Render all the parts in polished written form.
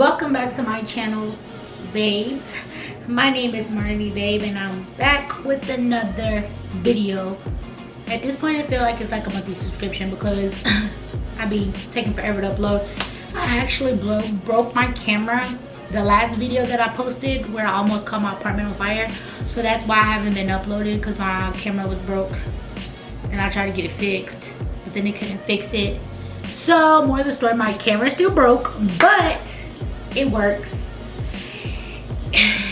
Welcome back to my channel, babes. My name is Marnie Babe and I'm back with another video. At this point I feel like it's like a monthly subscription because I be taking forever to upload. I actually broke my camera the last video that I posted where I almost caught my apartment on fire. So that's why I haven't been uploaded, because my camera was broke and I tried to get it fixed but then they couldn't fix it. So more of the story, my camera still broke but it works.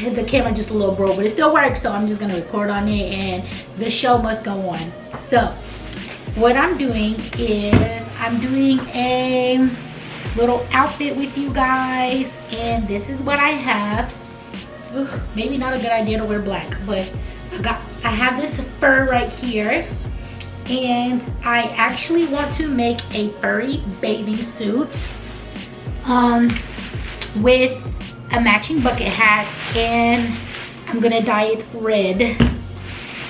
The camera just a little broke but it still works, so I'm just gonna record on it and the show must go on. So what I'm doing is I'm doing a little outfit with you guys, and this is what I have. Ugh, maybe not a good idea to wear black, but I have this fur right here, and I actually want to make a furry bathing suit with a matching bucket hat, and I'm gonna dye it red,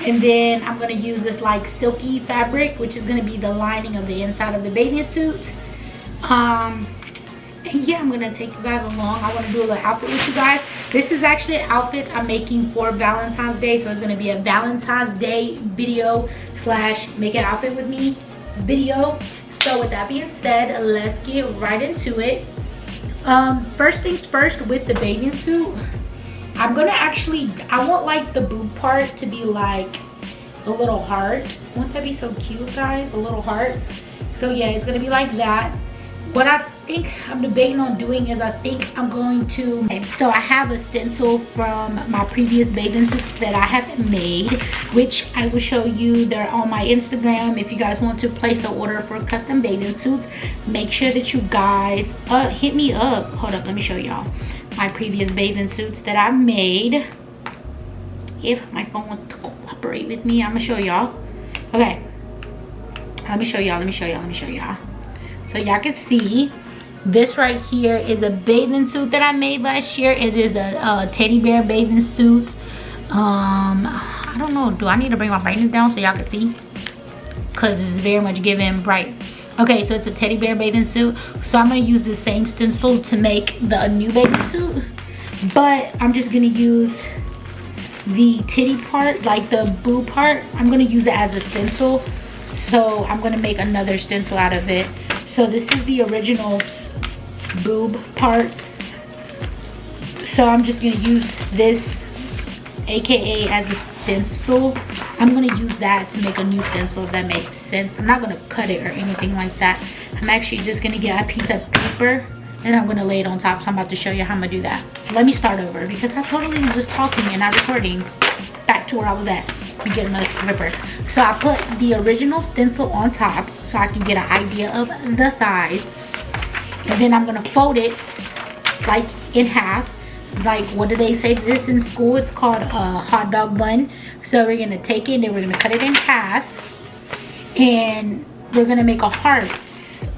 and then I'm gonna use this like silky fabric, which is gonna be the lining of the inside of the bathing suit. And yeah, I'm gonna take you guys along. I want to do a little outfit with you guys. This is actually an outfit I'm making for Valentine's Day, so it's gonna be a Valentine's Day video slash make an outfit with me video. So with that being said, let's get right into it. First things first, with the bathing suit, I'm gonna I want like the boob part to be like a little heart. Wouldn't that be so cute, guys? A little heart. So yeah, it's gonna be like that. What I think I'm debating on doing is I think I'm going to, so I have a stencil from my previous bathing suits that I haven't made, which I will show you. They're on my Instagram. If you guys want to place an order for custom bathing suits, make sure that you guys hit me up. Hold up, let me show y'all my previous bathing suits that I made. If my phone wants to cooperate with me, I'm gonna show y'all. Okay, let me show y'all. So y'all can see this right here is a bathing suit that I made last year. It is a teddy bear bathing suit. I don't know, do I need to bring my brightness down so y'all can see? Because it's very much giving bright. Okay, so it's a teddy bear bathing suit. So I'm gonna use the same stencil to make the new bathing suit, but I'm just gonna use the titty part, like the boob part. I'm gonna use it as a stencil. So I'm gonna make another stencil out of it. So this is the original boob part. So I'm just gonna use this, aka as a stencil. I'm gonna use that to make a new stencil, if that makes sense. I'm not gonna cut it or anything like that. I'm actually just gonna get a piece of paper and I'm gonna lay it on top. So I'm about to show you how I'm gonna do that. Let me start over because I totally was just talking and not recording. Back to where I was at. Let me get another piece of paper. So I put the original stencil on top so I can get an idea of the size, and then I'm gonna fold it like in half. Like, what do they say this in school? It's called a hot dog bun. So we're gonna take it and we're gonna cut it in half, and we're gonna make a heart.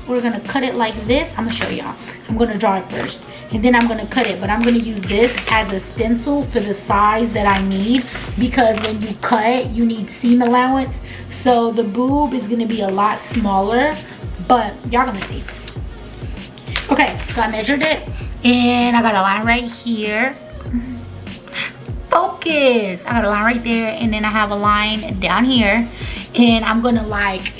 We're gonna cut it like this. I'm gonna show y'all. I'm gonna draw it first and then I'm gonna cut it, but I'm gonna use this as a stencil for the size that I need, because when you cut you need seam allowance. So the boob is gonna be a lot smaller, but y'all gonna see. Okay, so I measured it and I got a line right here. Focus. I got a line right there, and then I have a line down here, and I'm gonna like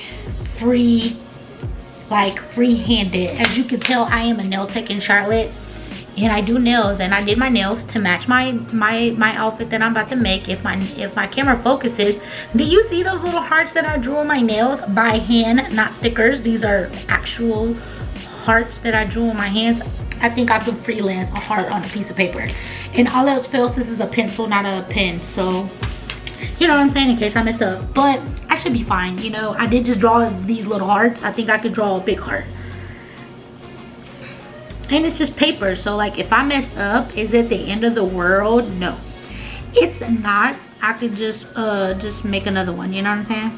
freehand it. As you can tell, I am a nail tech in Charlotte, and I do nails, and I did my nails to match my outfit that I'm about to make. If my camera focuses, do you see those little hearts that I drew on my nails by hand, not stickers? These are actual hearts that I drew on my hands. I think I could freelance a heart on a piece of paper, and all else fails, this is a pencil, not a pen, so you know what I'm saying, in case I mess up. But I should be fine, you know. I did just draw these little hearts. I think I could draw a big heart, and it's just paper, so like if I mess up, is it the end of the world? No, it's not. I could just make another one, you know what I'm saying?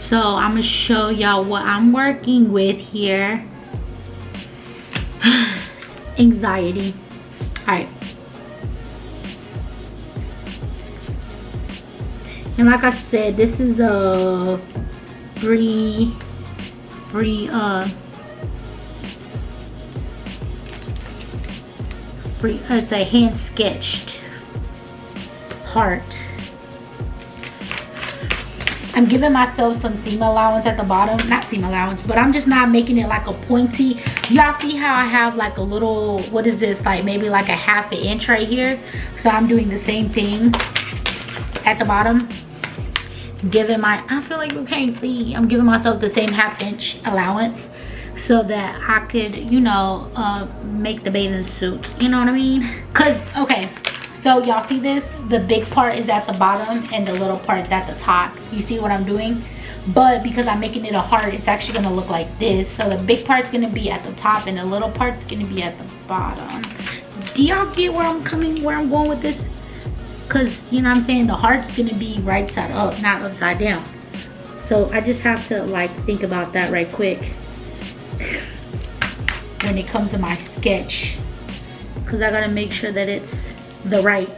So I'm gonna show y'all what I'm working with here. Anxiety. All right, and like I said, this is a free it's a hand sketched heart. I'm giving myself some seam allowance at the bottom. Not seam allowance, but I'm just not making it like a pointy. Y'all see how I have like a little, what is this, like maybe like a ½ an inch right here? So I'm doing the same thing at the bottom. Giving I feel like you can't see. I'm giving myself the same ½ inch allowance so that I could, you know, make the bathing suit. You know what I mean? Cause, okay. So y'all see this? The big part is at the bottom and the little part is at the top. You see what I'm doing? But because I'm making it a heart, it's actually gonna look like this. So the big part's gonna be at the top and the little part's gonna be at the bottom. Do y'all get where I'm going with this? Cause you know what I'm saying, the heart's gonna be right side up, not upside down. So I just have to like think about that right quick when it comes to my sketch. Cause I gotta make sure that it's the right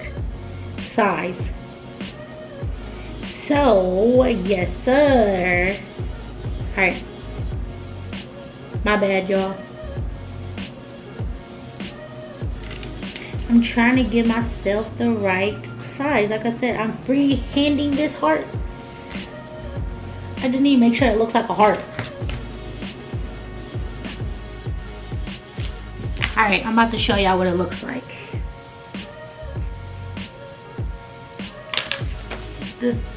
size. So yes sir. All right, my bad y'all. I'm trying to give myself the right size. Like I said, I'm free-handing this heart. I just need to make sure it looks like a heart. All right, I'm about to show y'all what it looks like.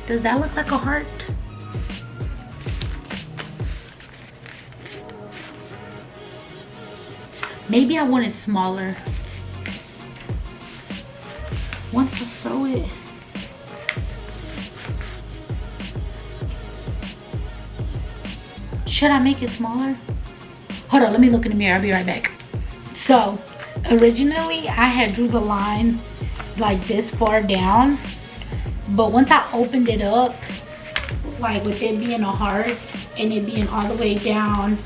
Does that look like a heart? Maybe I want it smaller. Once I sew it. Should I make it smaller? Hold on, let me look in the mirror. I'll be right back. So, originally I had drew the line like this far down. But once I opened it up, like with it being a heart and it being all the way down,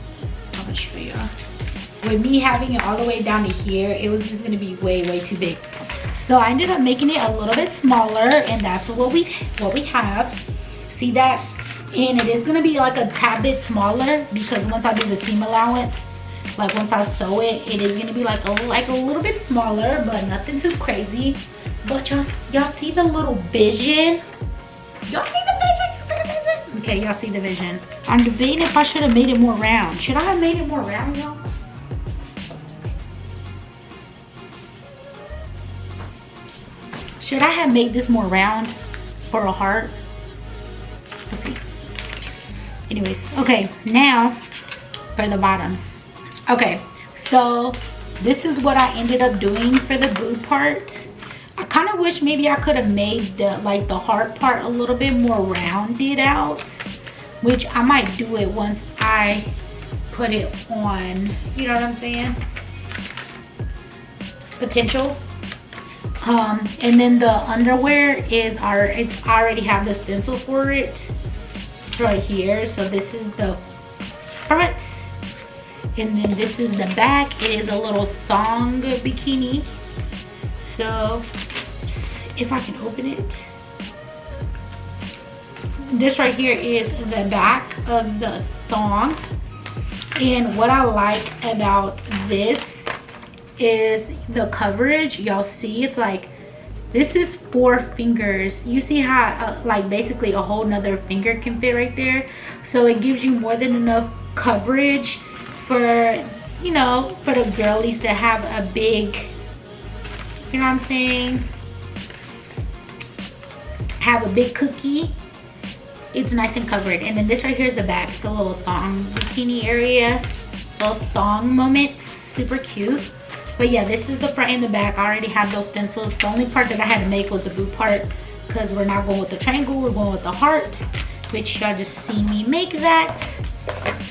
I'm gonna show y'all. With me having it all the way down to here, it was just gonna be way too big. So I ended up making it a little bit smaller, and that's what we have. See that? And it is gonna be like a tad bit smaller because once I do the seam allowance, like once I sew it, it is gonna be like a little bit smaller, but nothing too crazy. But y'all see the little vision? Y'all see the vision? Okay, y'all see the vision. I'm debating if I should have made it more round. Should I have made it more round, y'all? Should I have made this more round for a heart? Let's see. Anyways, okay, now for the bottoms. Okay, so this is what I ended up doing for the boob part. I kind of wish maybe I could have made the heart part a little bit more rounded out, which I might do it once I put it on, you know what I'm saying? Potential. And then the underwear is I already have the stencil for it. It's right here. So this is the front, and then this is the back. It is a little thong bikini. So if I can open it, this right here is the back of the thong. And what I like about this is the coverage. Y'all see, it's like, this is 4 fingers. You see how like basically a whole nother finger can fit right there. So it gives you more than enough coverage for, you know, for the girlies to have a big, you know what I'm saying, have a big cookie. It's nice and covered. And then this right here is the back. It's a little thong bikini area, little thong moments, super cute. But yeah, this is the front and the back. I already have those stencils. The only part that I had to make was the boot part, because we're not going with the triangle, we're going with the heart, which y'all just see me make that.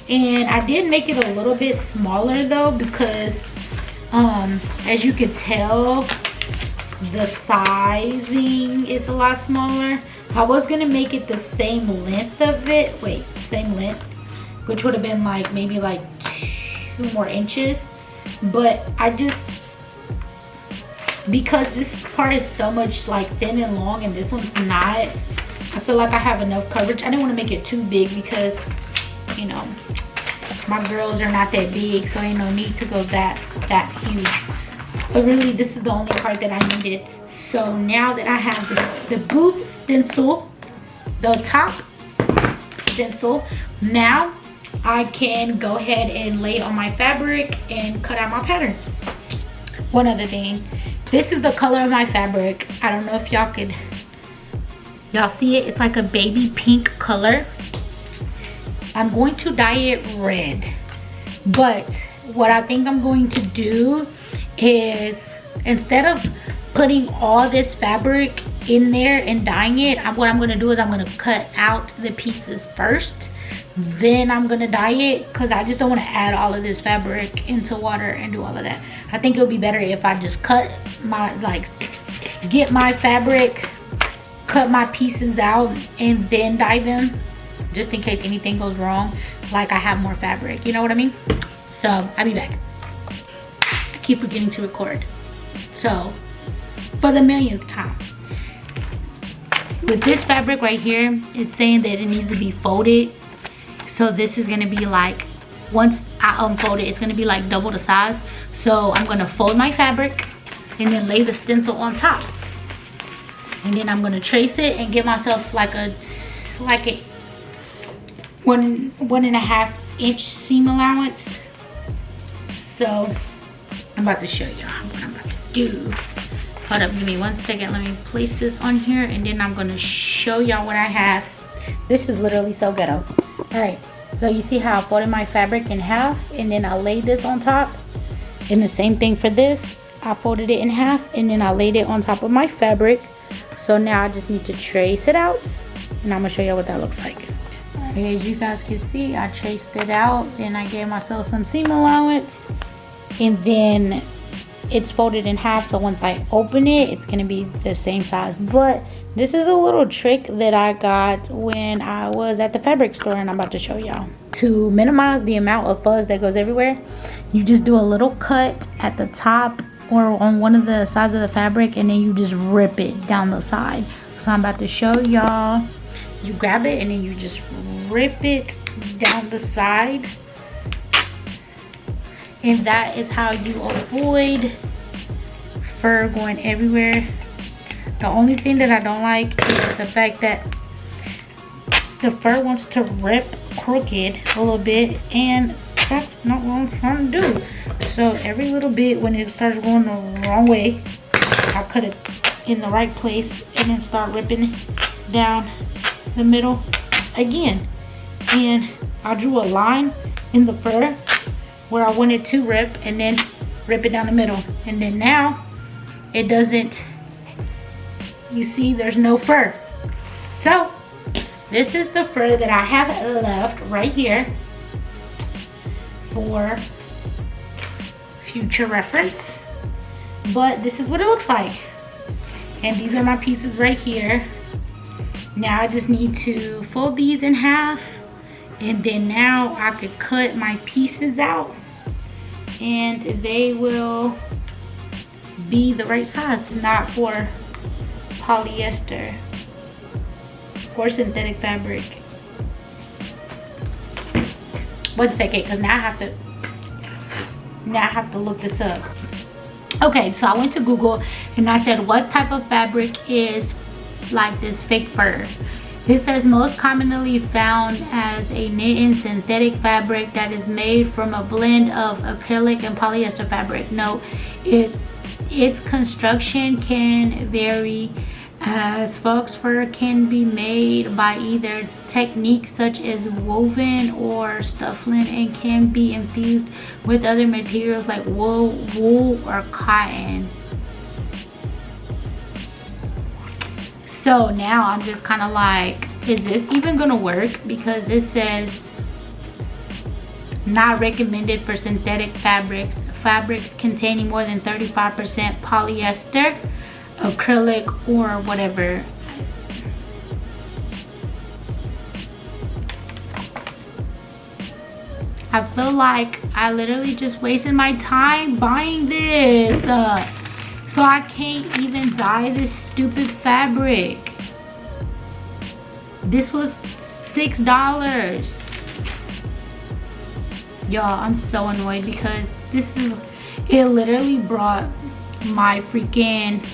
And I did make it a little bit smaller though, because as you can tell, the sizing is a lot smaller. I was gonna make it the same length of it, same length, which would have been like maybe like 2 more inches, but I just, because this part is so much like thin and long and this one's not, I feel like I have enough coverage. I didn't want to make it too big because, you know, my girls are not that big, so ain't no need to go that huge. But really, this is the only part that I needed. So now that I have the boot stencil, the top stencil, now I can go ahead and lay on my fabric and cut out my pattern. One other thing, this is the color of my fabric. I don't know if y'all see it. It's like a baby pink color. I'm going to dye it red, but what I think I'm going to do is, instead of putting all this fabric in there and dyeing it, what I'm going to do is I'm going to cut out the pieces first, then I'm going to dye it, because I just don't want to add all of this fabric into water and do all of that. I think it'll be better if I just cut my, like, get my fabric, cut my pieces out, and then dye them, just in case anything goes wrong, like I have more fabric, you know what I mean? So I'll be back. I keep forgetting to record. So for the millionth time, with this fabric right here, it's saying that it needs to be folded. So this is gonna be like, once I unfold it, it's gonna be like double the size. So I'm gonna fold my fabric and then lay the stencil on top, and then I'm gonna trace it and give myself like a 1.5 inch seam allowance. So I'm about to show you what I'm about to do. Hold up, give me 1 second. Let me place this on here, and then I'm gonna show y'all what I have. This is literally so ghetto. All right, so you see how I folded my fabric in half, and then I laid this on top. And the same thing for this. I folded it in half, and then I laid it on top of my fabric. So now I just need to trace it out, and I'm gonna show you what that looks like. As you guys can see, I traced it out, and I gave myself some seam allowance, and then it's folded in half, so once I open it, it's gonna be the same size. But this is a little trick that I got when I was at the fabric store, and I'm about to show y'all. To minimize the amount of fuzz that goes everywhere, you just do a little cut at the top or on one of the sides of the fabric, and then you just rip it down the side. So I'm about to show y'all. You grab it and then you just rip it down the side, and that is how you avoid fur going everywhere. The only thing that I don't like is the fact that the fur wants to rip crooked a little bit, and that's not what I'm trying to do. So every little bit, when it starts going the wrong way, I'll cut it in the right place and then start ripping down the middle again. And I drew a line in the fur where I wanted to rip, and then rip it down the middle, and then now it doesn't, you see there's no fur. So this is the fur that I have left right here for future reference, but this is what it looks like. And these are my pieces right here. Now I just need to fold these in half, and then now I could cut my pieces out, and they will be the right size, not for polyester or synthetic fabric. 1 second, because now I have to look this up. Okay, so I went to Google and I said, what type of fabric is like this fake fur? It says most commonly found as a knit synthetic fabric that is made from a blend of acrylic and polyester fabric. Note, its construction can vary, as fox fur can be made by either techniques such as woven or stuffing, and can be infused with other materials like wool or cotton. So now I'm just kind of like, is this even gonna work? Because it says not recommended for synthetic fabrics containing more than 35% polyester, acrylic, or whatever. I feel like I literally just wasted my time buying this. So I can't even dye this stupid fabric. This was $6. Y'all, I'm so annoyed because it literally brought my freaking,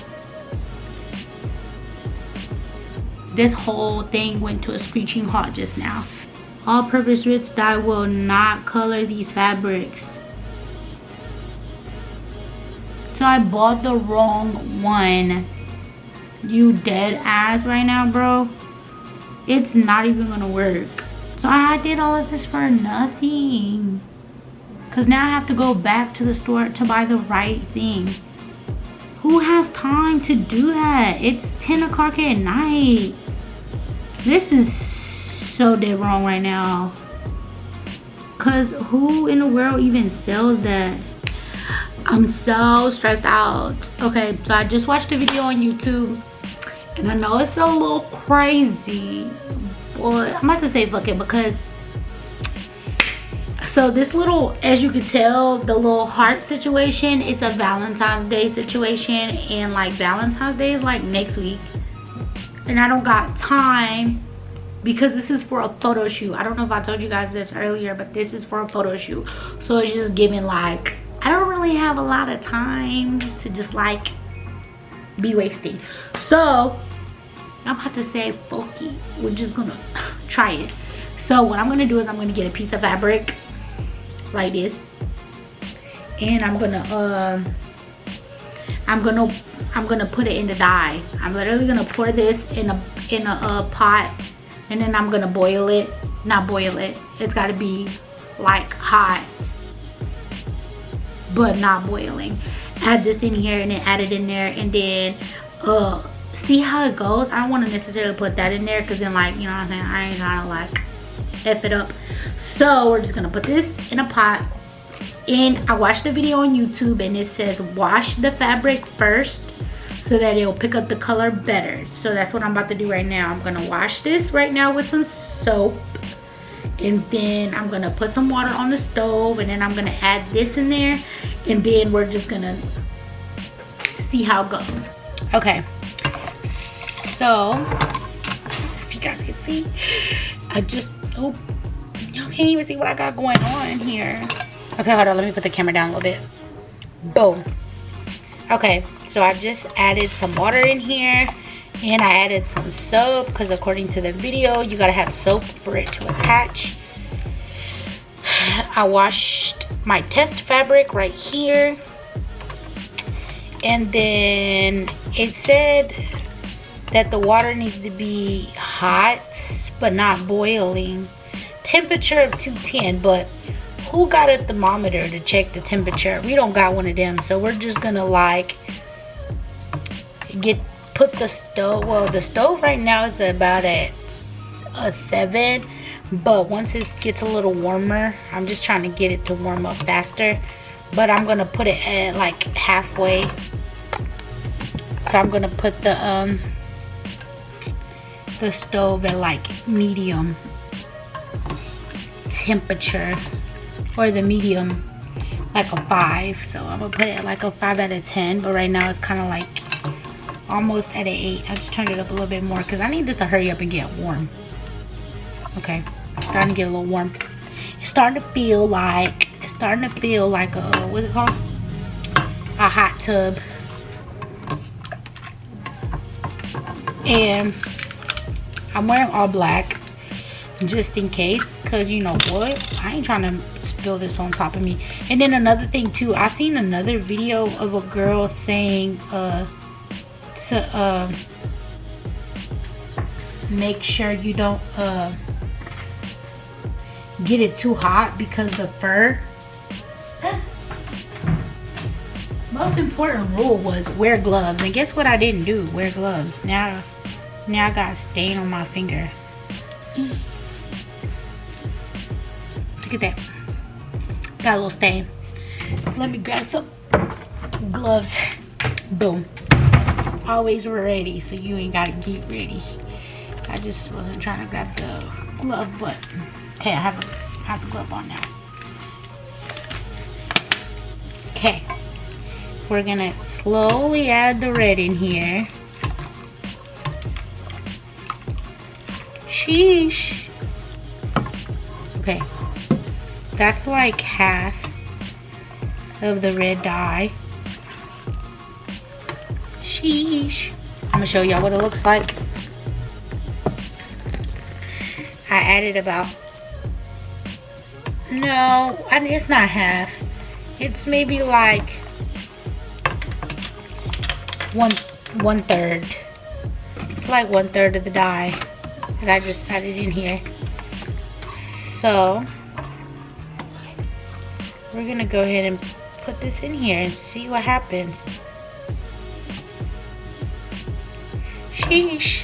this whole thing went to a screeching halt just now. All-purpose ritz dye will not color these fabrics. So I bought the wrong one. You dead ass right now, bro. It's not even gonna work. So I did all of this for nothing. Cause now I have to go back to the store to buy the right thing. Who has time to do that? It's 10 o'clock at night. This is so dead wrong right now. Cause who in the world even sells that? I'm so stressed out. Okay, so I just watched a video on YouTube. And I know it's a little crazy. But I'm about to say fuck it because, so this little, as you can tell, the little heart situation, it's a Valentine's Day situation, and like Valentine's Day is like next week, and I don't got time because this is for a photo shoot. I don't know if I told you guys this earlier, but this is for a photo shoot, so it's just giving like I don't really have a lot of time to just like be wasting. So I'm about to say fuck it, we're just gonna try it. So what I'm gonna do is I'm gonna get a piece of fabric like this, and I'm gonna put it in the dye. I'm literally gonna pour this in a pot, and then I'm gonna boil it. Not boil it, it's got to be like hot but not boiling. Add this in here and then add it in there, and then see how it goes. I don't want to necessarily put that in there because then, like, you know what I'm saying, I ain't trying to like F it up. So we're just gonna put this in a pot. And I watched a video on YouTube and it says wash the fabric first so that it'll pick up the color better. So that's what I'm about to do right now. I'm gonna wash this right now with some soap, and then I'm gonna put some water on the stove, and then I'm gonna add this in there, and then we're just gonna see how it goes. Okay, so if you guys can see, I just, oh, y'all can't even see what I got going on here. Okay, hold on, let me put the camera down a little bit. Boom. Okay, so I just added some water in here, and I added some soap because according to the video, you gotta have soap for it to attach. I washed my test fabric right here, and then it said that the water needs to be hot but not boiling. Temperature of 210, but who got a thermometer to check the temperature? We don't got one of them, so we're just gonna like put the stove, well, the stove right now is about at a 7, but once it gets a little warmer, I'm just trying to get it to warm up faster, but I'm gonna put it at like halfway. So I'm gonna put the stove at like medium temperature, or the medium, like a 5. So I'm gonna put it at like a 5 out of 10, but right now it's kind of like almost at an 8. I just turned it up a little bit more because I need this to hurry up and get warm. Okay, it's starting to get a little warm. It's starting to feel like a, what's it called, a hot tub. And I'm wearing all black just in case, because you know what, I ain't trying to spill this on top of me. And then another thing too, I seen another video of a girl saying to make sure you don't get it too hot because the fur. Most important rule was wear gloves, and guess what I didn't do? Wear gloves. Now I got a stain on my finger. Look at that, got a little stain. Let me grab some gloves. Boom. Always ready, so you ain't gotta get ready. I just wasn't trying to grab the glove, but okay, I have the glove on now. Okay, we're gonna slowly add the red in here. Sheesh. Okay, that's like half of the red dye. Sheesh. I'm gonna show y'all what it looks like. I added about, no, it's not half. It's maybe like one third. It's like 1/3 of the dye that I just added in here. So we're gonna go ahead and put this in here and see what happens. Sheesh.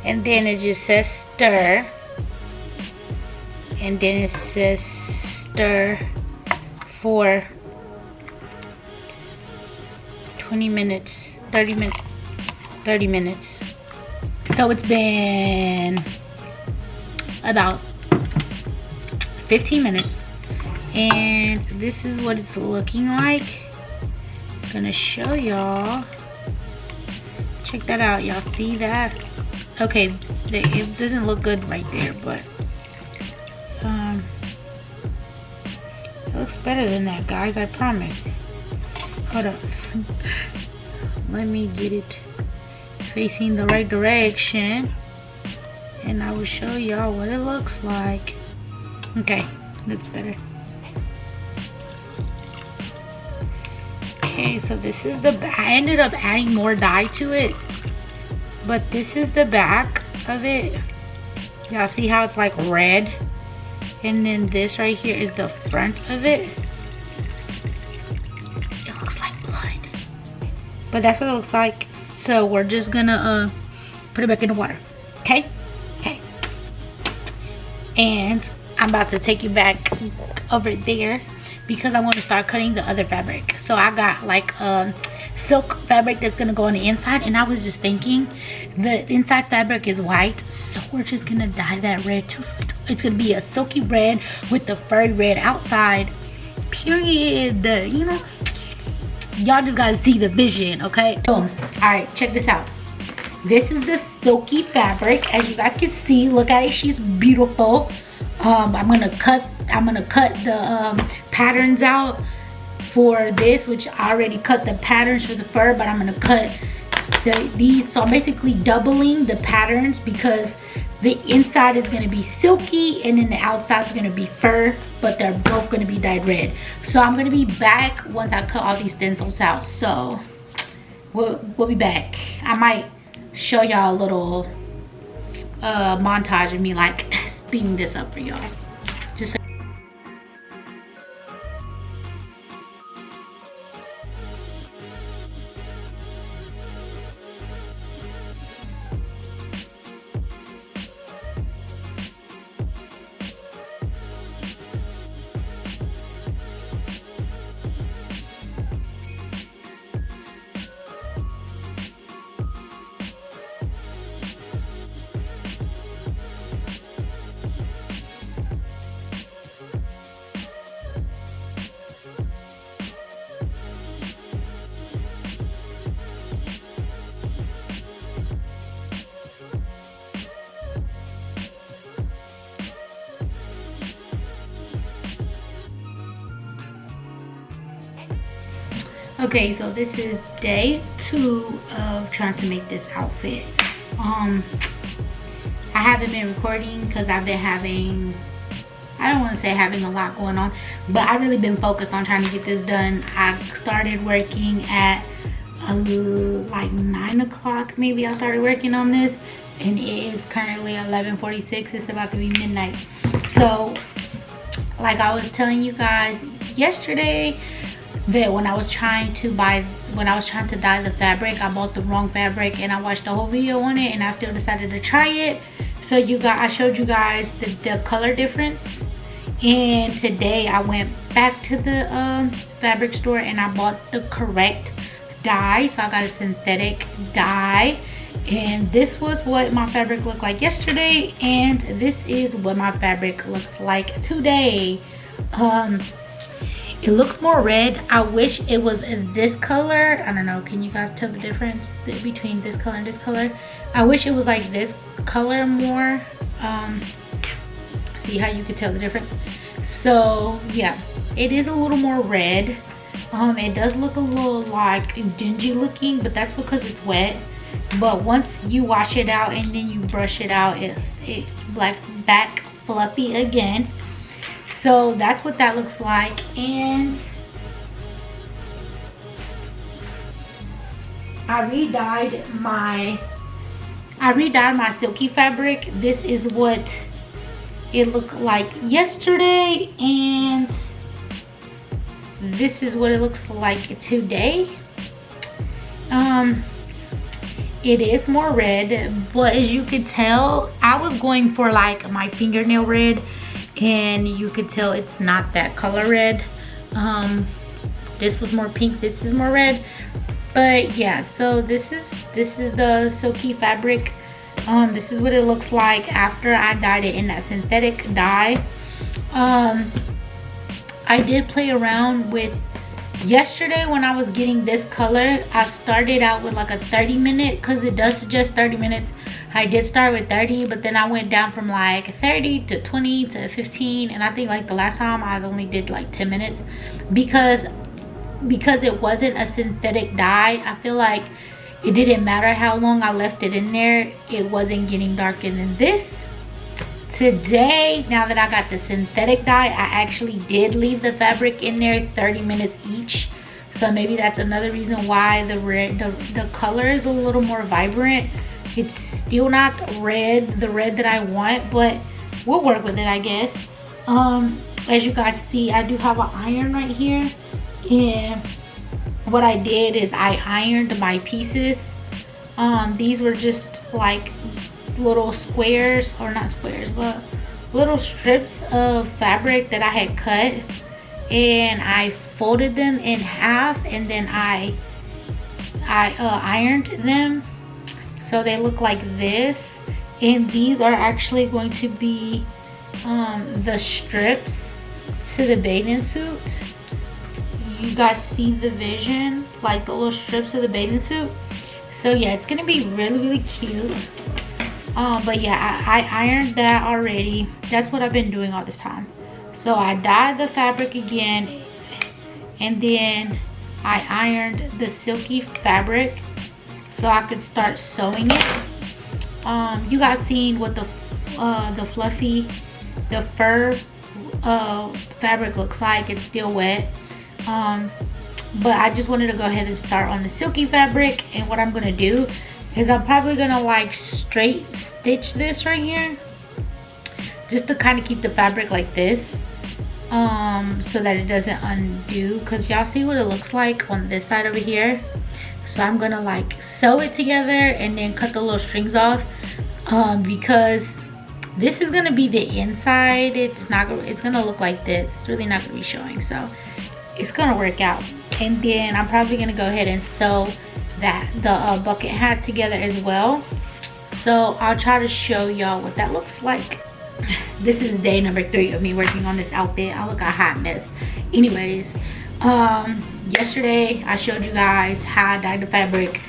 And then it just says stir. And then it says stir for 20 minutes, 30 minutes, 30 minutes. So it's been about 15 minutes. And this is what it's looking like. I'm gonna show y'all. Check that out, y'all see that? Okay, it doesn't look good right there, but it looks better than that, guys, I promise. Hold up. Let me get it facing the right direction and I will show y'all what it looks like. Okay, looks better. Okay, so this is the back. I ended up adding more dye to it, but this is the back of it. Y'all see how it's like red? And then this right here is the front of it. It looks like blood, but that's what it looks like. So we're just gonna put it back in the water. Okay, okay. And I'm about to take you back over there because I want to start cutting the other fabric. So I got like silk fabric that's gonna go on the inside, and I was just thinking the inside fabric is white, so we're just gonna dye that red too. So it's gonna be a silky red with the furry red outside, period. You know, y'all just gotta see the vision. Okay, boom. All right, check this out. This is the silky fabric. As you guys can see, look at it, she's beautiful. I'm gonna cut the patterns out for this, which I already cut the patterns for the fur, but I'm gonna cut these. So I'm basically doubling the patterns because the inside is gonna be silky and then the outside is gonna be fur, but they're both gonna be dyed red. So I'm gonna be back once I cut all these stencils out. So we'll be back. I might show y'all a little montage of me like speeding this up for y'all. Just okay, so this is day 2 of trying to make this outfit. I haven't been recording because I've been having, I don't want to say having a lot going on, but I've really been focused on trying to get this done. I started working at like 9 o'clock maybe. I started working on this and it is currently 11:46. It's about to be midnight. So like I was telling you guys yesterday, that when I was trying to dye the fabric, I bought the wrong fabric and I watched the whole video on it and I still decided to try it. So I showed you guys the color difference, and today I went back to the fabric store and I bought the correct dye. So I got a synthetic dye, and this was what my fabric looked like yesterday, and this is what my fabric looks like today. It looks more red. I wish it was this color. I don't know, can you guys tell the difference between this color and this color? I wish it was like this color more. See how you could tell the difference? So yeah, it is a little more red. It does look a little like dingy looking, but that's because it's wet. But once you wash it out and then you brush it out, it's back fluffy again. So that's what that looks like. And I redyed my silky fabric. This is what it looked like yesterday, and this is what it looks like today. It is more red, but as you could tell, I was going for like my fingernail red, and you could tell it's not that color red. This was more pink, this is more red. But yeah, so this is the silky fabric. This is what it looks like after I dyed it in that synthetic dye. I did play around with yesterday when I was getting this color. I started out with like a 30-minute, because it does suggest 30 minutes. I did start with 30, but then I went down from like 30 to 20 to 15, and I think like the last time I only did like 10 minutes because it wasn't a synthetic dye. I feel like it didn't matter how long I left it in there, it wasn't getting darker than this. Today, now that I got the synthetic dye, I actually did leave the fabric in there 30 minutes each. So maybe that's another reason why the color is a little more vibrant. It's still not red, the red that I want, but we'll work with it, I guess. As you guys see, I do have an iron right here, and what I did is I ironed my pieces. These were just like little squares, or not squares, but little strips of fabric that I had cut, and I folded them in half, and then I ironed them so they look like this. And these are actually going to be the strips to the bathing suit. You guys see the vision, like the little strips of the bathing suit. So yeah, it's gonna be really cute. But yeah, I ironed that already. That's what I've been doing all this time. So I dyed the fabric again, and then I ironed the silky fabric so I could start sewing it. You guys seen what the fur fabric looks like. It's still wet. But I just wanted to go ahead and start on the silky fabric, and what I'm gonna do is I'm probably gonna like straight stitch this right here, just to kind of keep the fabric like this, so that it doesn't undo, because y'all see what it looks like on this side over here. So I'm gonna like sew it together and then cut the little strings off, because this is gonna be the inside. It's gonna look like this. It's really not gonna be showing, so it's gonna work out. And then I'm probably gonna go ahead and sew the bucket hat together as well. So I'll try to show y'all what that looks like. This is day number 3 of me working on this outfit. I look a hot mess. Anyways, yesterday I showed you guys how I dyed the fabric,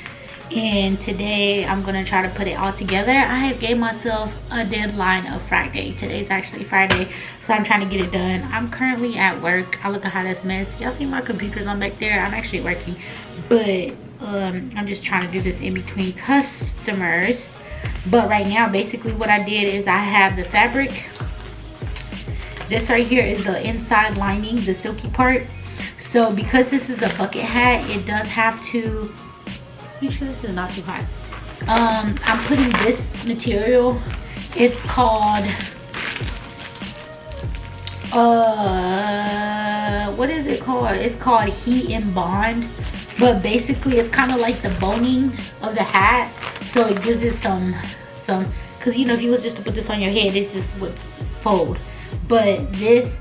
and today I'm gonna try to put it all together. I have gave myself a deadline of Friday. Today's actually Friday, so I'm trying to get it done. I'm currently at work. I look a hot ass mess. Y'all see my computer's on back there. I'm actually working, but I'm just trying to do this in between customers. But right now, basically what I did is I have the fabric. This right here is the inside lining, the silky part. So because this is a bucket hat, it does have to make sure this is not too high. I'm putting this material. It's called what is it called? It's called Heat and Bond. But basically it's kind of like the boning of the hat, so it gives it some, because you know, if you was just to put this on your head, it just would fold. But this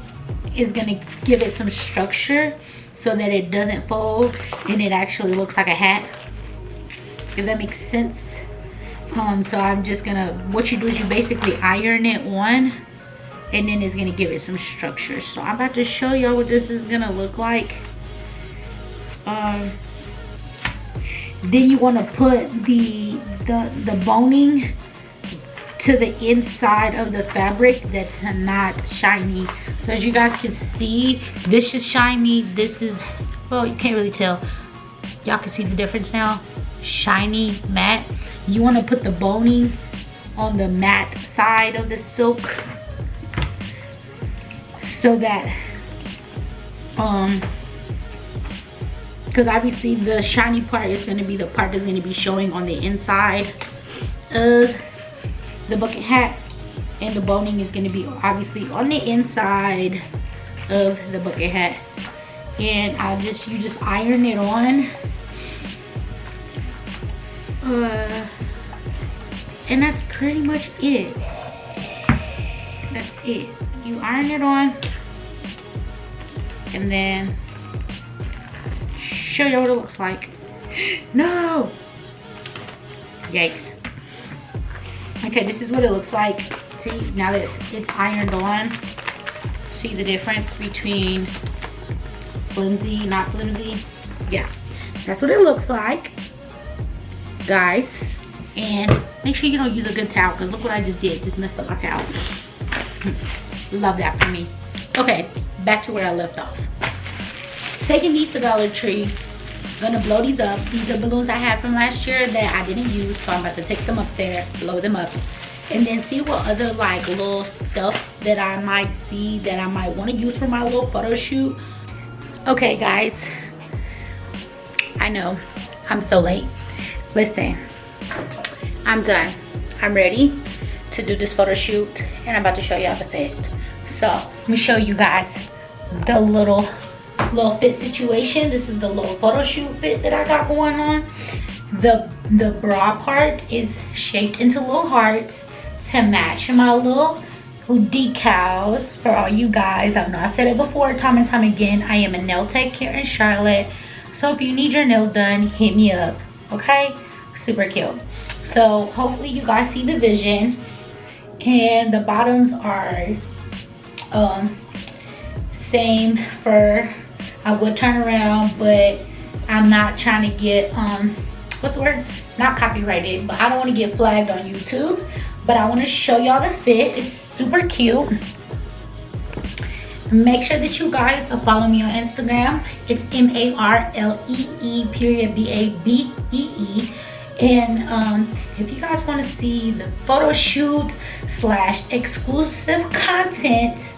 is gonna give it some structure so that it doesn't fold and it actually looks like a hat, if that makes sense. So I'm just gonna, what you do is you basically iron it on, and then it's gonna give it some structure. So I'm about to show y'all what this is gonna look like. Then you want to put the boning to the inside of the fabric that's not shiny. So as you guys can see, this is shiny, this is well, you can't really tell. Y'all can see the difference now. Shiny, matte. You want to put the boning on the matte side of the silk so that because obviously the shiny part is going to be the part that's going to be showing on the inside of the bucket hat, and the boning is going to be obviously on the inside of the bucket hat. And you just iron it on, and that's pretty much it. That's it. You iron it on, and then show you what it looks like. No! Yikes. Okay, this is what it looks like. See, now that it's ironed on, see the difference between flimsy, not flimsy? Yeah, that's what it looks like, guys. And make sure you don't use a good towel, because look what I just did. Just messed up my towel. Love that for me. Okay, back to where I left off. Taking these to Dollar Tree, gonna blow these up. These are balloons I had from last year that I didn't use, so I'm about to take them up there, blow them up, and then see what other like little stuff that I might see that I might want to use for my little photo shoot. Okay guys, I know I'm so late. Listen, I'm done. I'm ready to do this photo shoot, and I'm about to show y'all the fit. So let me show you guys the little fit situation. This is the little photo shoot fit that I got going on. The bra part is shaped into little hearts to match my little decals for all you guys. I know I said it before time and time again, I am a nail tech here in Charlotte, so if you need your nails done, hit me up, okay? Super cute. So hopefully you guys see the vision. And the bottoms are same fur. I would turn around, but I'm not trying to get what's the word, not copyrighted, but I don't want to get flagged on YouTube. But I want to show y'all the fit. It's super cute. Make sure that you guys follow me on Instagram. It's MARLEE_BABEE. And if you guys want to see the photo shoot / exclusive content,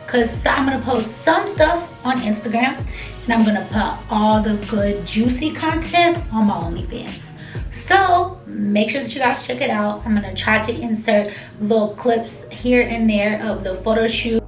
because I'm going to post some stuff on Instagram, and I'm going to put all the good juicy content on my OnlyFans. So make sure that you guys check it out. I'm going to try to insert little clips here and there of the photo shoot.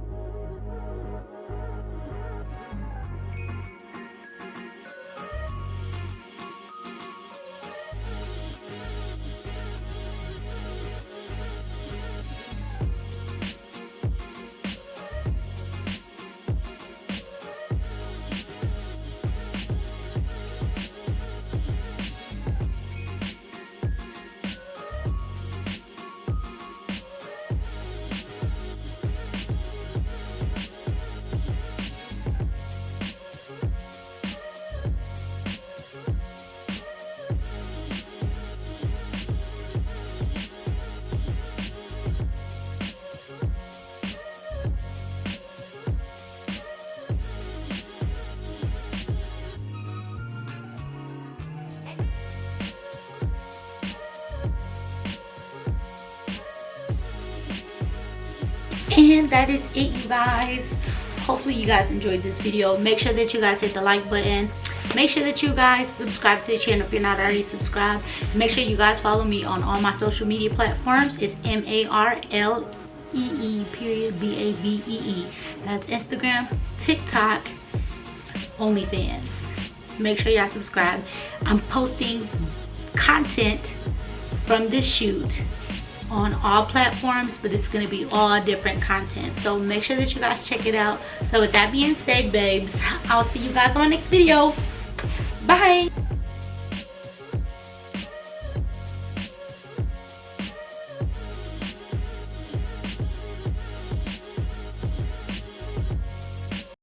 And that is it, you guys. Hopefully you guys enjoyed this video. Make sure that you guys hit the like button. Make sure that you guys subscribe to the channel if you're not already subscribed. Make sure you guys follow me on all my social media platforms. It's MARLEE_BABEE. That's Instagram, TikTok, OnlyFans. Make sure y'all subscribe. I'm posting content from this shoot on all platforms, but it's going to be all different content, so make sure that you guys check it out. So with that being said, babes, I'll see you guys on the next video. Bye.